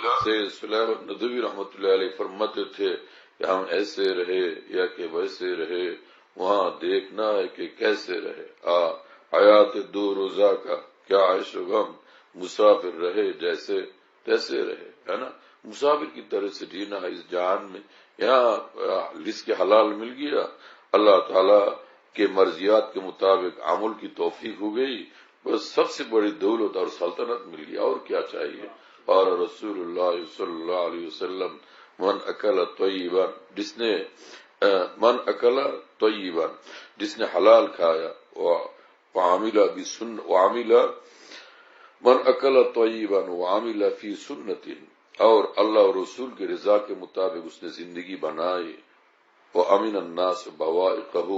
سید سلیمان ندوی رحمۃ اللہ علیہ فرماتے تھے کہ ہم ایسے رہے یا کہ ویسے رہے، وہاں دیکھنا ہے کہ کیسے رہے۔ حیات دو روزہ کا کیا عیش و غم، مسافر رہے جیسے تیسے رہے، ہے نا۔ مسافر کی طرح سے جینا ہے اس جہان میں۔ یہاں رزق حلال مل گیا، اللہ تعالیٰ کے مرضیات کے مطابق عمل کی توفیق ہو گئی، بس سب سے بڑی دولت اور سلطنت مل گیا، اور کیا چاہیے۔ اور رسول اللہ صلی اللہ علیہ وسلم من اکل طیبا، من اکل طیبا، جس نے حلال کھایا، من اکل طیبا وعمل فی سنت، اور اللہ اور رسول کے رضا کے مطابق اس نے زندگی بنائی، وامن الناس بوائقہ،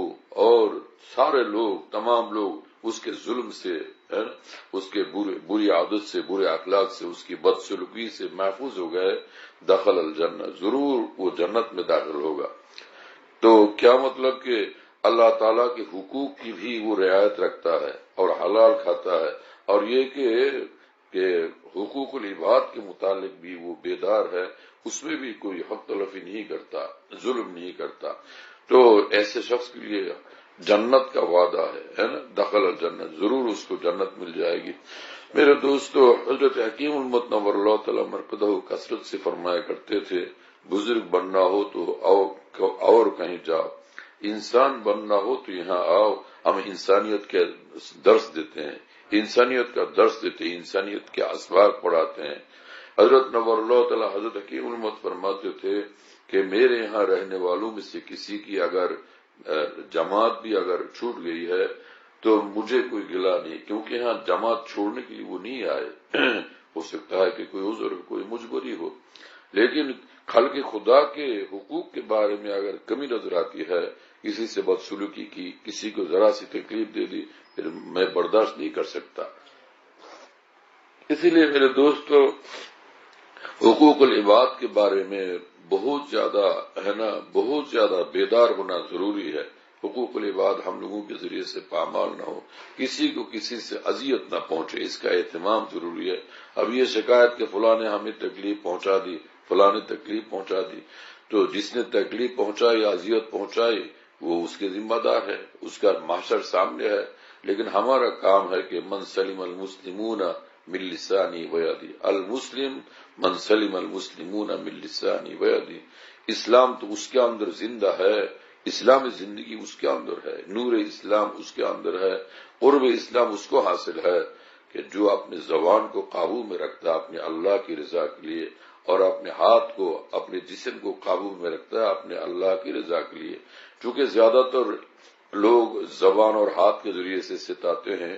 اور سارے لوگ، تمام لوگ اس کے ظلم سے، اس کے بری عادت سے، برے اخلاق سے، اس کی بدسلوکی سے محفوظ ہو گئے، دخل الجنہ، ضرور وہ جنت میں داخل ہوگا۔ تو کیا مطلب کہ اللہ تعالیٰ کے حقوق کی بھی وہ رعایت رکھتا ہے اور حلال کھاتا ہے، اور یہ کہ حقوق العباد کے متعلق بھی وہ بیدار ہے، اس میں بھی کوئی حق تلفی نہیں کرتا، ظلم نہیں کرتا۔ تو ایسے شخص کے لیے جنت کا وعدہ ہے نا، دخل الجنت، ضرور اس کو جنت مل جائے گی۔ میرے دوستو، حضرت حکیم المت نور اللہ تعالی مرقدہ کثرت سے فرمایا کرتے تھے، بزرگ بننا ہو تو اور کہیں جاؤ، انسان بننا ہو تو یہاں آؤ، ہم انسانیت کے درس دیتے ہیں، انسانیت کا درس دیتے ہیں، انسانیت کے اسباق پڑھاتے ہیں۔ حضرت نور اللہ تعالی حضرت حکیم المت فرماتے تھے کہ میرے یہاں رہنے والوں میں سے کسی کی اگر جماعت بھی اگر چھوٹ گئی ہے تو مجھے کوئی گلہ نہیں، کیونکہ یہاں جماعت چھوڑنے کے لیے وہ نہیں آئے، ہو سکتا ہے کہ کوئی عذر ہو، کوئی مجبوری ہو، لیکن خلق خدا کے حقوق کے بارے میں اگر کمی نظر آتی ہے، کسی سے بدسلوکی کی، کسی کو ذرا سی تکلیف دے دی، پھر میں برداشت نہیں کر سکتا۔ اسی لیے میرے دوستو، حقوق العباد کے بارے میں بہت زیادہ بیدار ہونا ضروری ہے۔ حقوق العباد ہم لوگوں کے ذریعے سے پامال نہ ہو، کسی کو کسی سے اذیت نہ پہنچے، اس کا اہتمام ضروری ہے۔ اب یہ شکایت کہ فلاں نے ہمیں تکلیف پہنچا دی، فلاں نے تکلیف پہنچا دی، تو جس نے تکلیف پہنچائی یا اذیت پہنچائی وہ اس کے ذمہ دار ہے، اس کا محشر سامنے ہے۔ لیکن ہمارا کام ہے کہ من سلم المسلمون من لسانی ویدی، المسلم من سلم المسلمون من لسانی ویدی، اسلام تو اس کے اندر زندہ ہے، اسلامی زندگی اس کے اندر ہے، نور اسلام اس کے اندر ہے، قرب اسلام اس کو حاصل ہے کہ جو اپنے زبان کو قابو میں رکھتا ہے اپنے اللہ کی رضا کے لیے، اور اپنے ہاتھ کو، اپنے جسم کو قابو میں رکھتا ہے اپنے اللہ کی رضا کے لیے۔ چونکہ زیادہ تر لوگ زبان اور ہاتھ کے ذریعے سے ستاتے ہیں،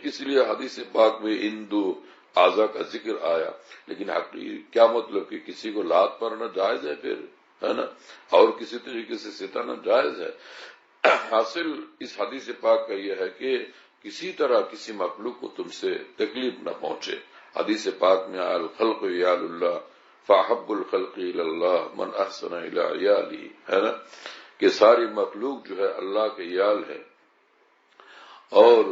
اس لیے حدیث پاک میں ان دو اعضاء کا ذکر آیا، لیکن کیا مطلب کہ کسی کو لات مارنا جائز ہے پھر، ہے نا، اور کسی طریقے سے ستانا جائز ہے؟ حاصل اس حدیث پاک کا یہ ہے کہ کسی طرح کسی مخلوق کو تم سے تکلیف نہ پہنچے۔ حدیث پاک میں الخلق یال اللہ فاحب الخلق اللہ من احسن الی عیالہ، ہے نا، کہ ساری مخلوق جو ہے اللہ کے یال ہے، اور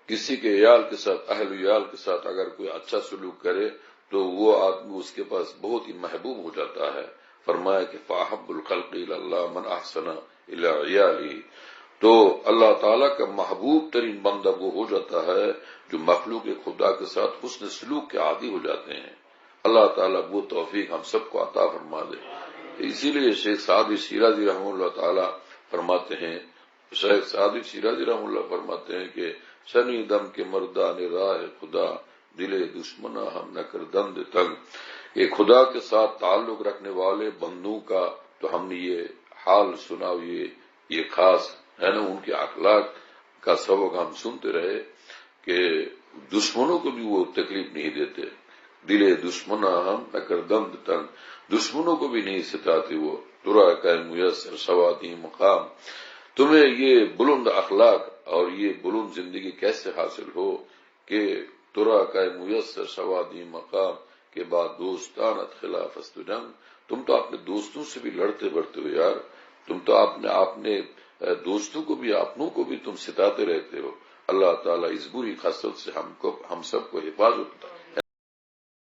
کسی کے یال کے ساتھ، اہل یال کے ساتھ اگر کوئی اچھا سلوک کرے تو وہ آدمی اس کے پاس بہت ہی محبوب ہو جاتا ہے۔ فرمایا کہ فاحب الخلق اللہ من احسن الی عیالہ، تو اللہ تعالیٰ کا محبوب ترین بندہ وہ ہو جاتا ہے جو مخلوق خدا کے ساتھ حسن سلوک کے عادی ہو جاتے ہیں۔ اللہ تعالیٰ وہ توفیق ہم سب کو عطا فرما دے۔ اسی لیے شیخ سعدی شیرازی رحمہ اللہ تعالیٰ فرماتے ہیں، شیخ سعدی شیرازی رحمہ اللہ فرماتے ہیں کہ شنی دم کے مردان راہ خدا، دلے دشمنا ہم نہ کر دند تنگ، کہ خدا کے ساتھ تعلق رکھنے والے بندوں کا تو ہم نے یہ حال سنا، یہ خاص ہے نا، ان کے اخلاق کا سبق ہم سنتے رہے کہ دشمنوں کو بھی وہ تکلیف نہیں دیتے، دلے دشمنا ہم نہ کر دند تنگ، دشمنوں کو بھی نہیں ستاتے وہ، ترا کا میسر سوادی مقام، تمہیں یہ بلند اخلاق اور یہ بلند زندگی کیسے حاصل ہو کہ ترا کا میسر سوادی مقام کے بعد دوستانت خلاف است جنگ، تم تو اپنے دوستوں سے بھی لڑتے بڑھتے ہو یار، تم تو اپنے دوستوں کو بھی، اپنوں کو بھی تم ستاتے رہتے ہو۔ اللہ تعالیٰ اس بری خصلت سے ہم سب کو حفاظت